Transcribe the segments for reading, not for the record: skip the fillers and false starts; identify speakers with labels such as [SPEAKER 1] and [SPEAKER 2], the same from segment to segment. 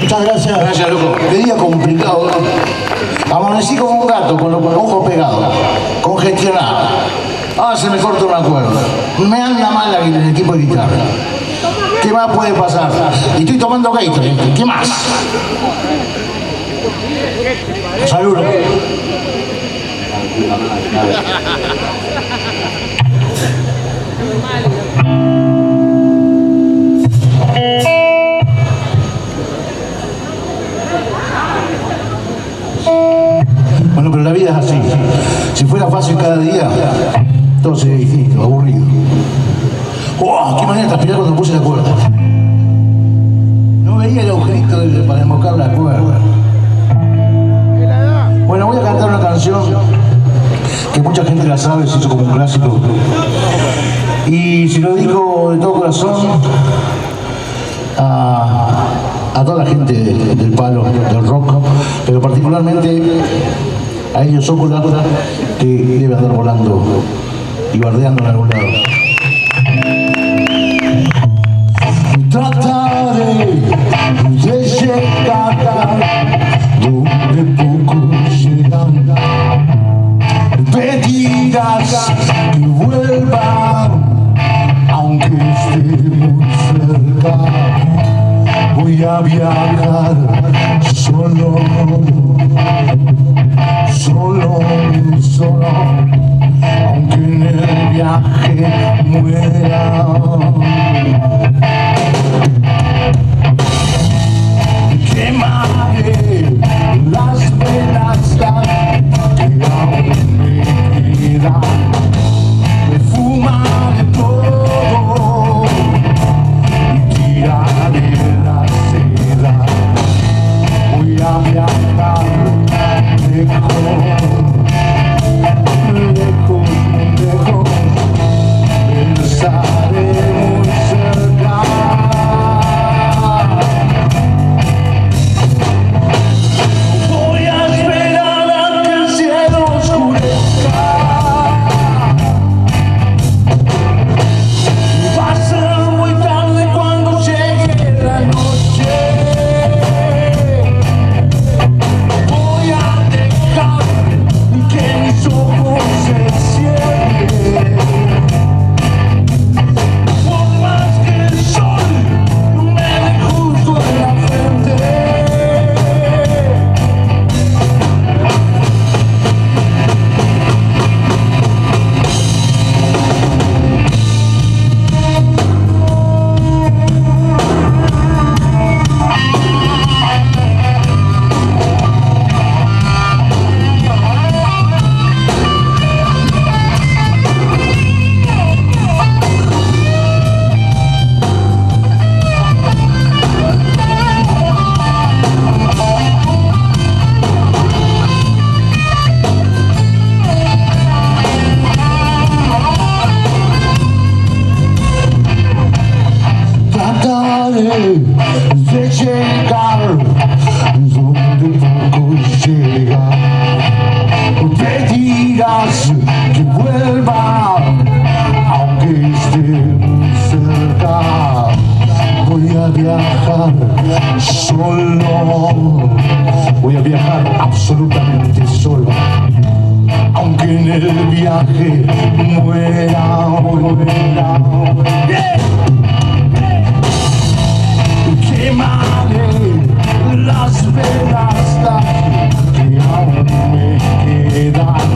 [SPEAKER 1] Muchas gracias.
[SPEAKER 2] Gracias, loco.
[SPEAKER 1] Qué día complicado, ¿no? Amanecí como un gato con los ojos pegados, congestionado. Ah, se me corta una cuerda. Me anda mal el equipo de guitarra. ¿Qué más puede pasar? Y estoy tomando Gatorade. ¿Qué más? Salud. Bueno, pero la vida es así. Si fuera fácil cada día, todo sería distinto, aburrido. ¡Wow! ¡Qué manera de transpirar cuando puse la cuerda! No veía el agujerito para embocar la cuerda. Bueno, voy a cantar una canción que mucha gente la sabe, se hizo como un clásico. Y si lo digo de todo corazón, a toda la gente del palo, del rock, pero particularmente a ellos Ócula, que debe andar volando y bardeando en algún lado. Trataré de llegar donde pocos llegan. Pedirás que vuelva, aunque esté muy cerca. Voy a viajar solo, solo, solo, aunque en el viaje muera. Quemaré las velas que aún me quedan, me fumaré todo y tiraré la seda. Voy a viajar lejos, lejos, lejos, pensaré muy de llegar donde poco llega. Te dirás que vuelva, aunque esté muy cerca. Voy a viajar solo, voy a viajar absolutamente solo. Aunque en el viaje muera. Quemaré las velas que aún me quedan.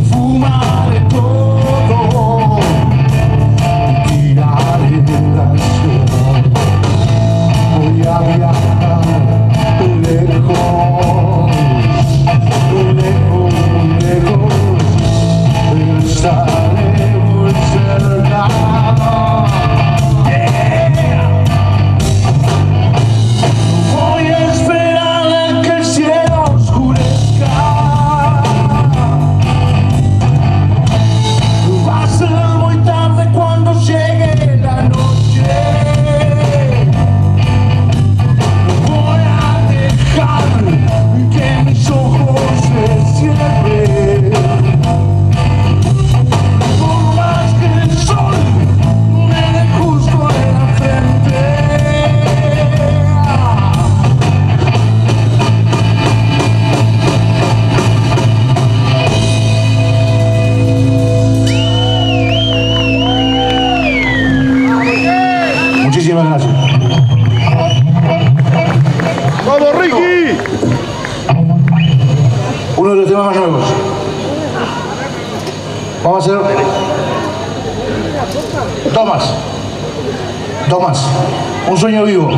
[SPEAKER 1] Fumaré todo, tiraré la ciudad. Voy a viajar lejos, estaré muy cerca. Voy a esperar a que el cielo oscurezca. Va a ser muy tarde cuando llegue la noche. Voy a dejar que mis ojos se cierren. Por más que el sol me dé justo en la frente. Muchísimas gracias.
[SPEAKER 2] ¡Vamos, Ricky!
[SPEAKER 1] Uno de los temas más nuevos. Vamos a hacer Tomás, un sueño vivo.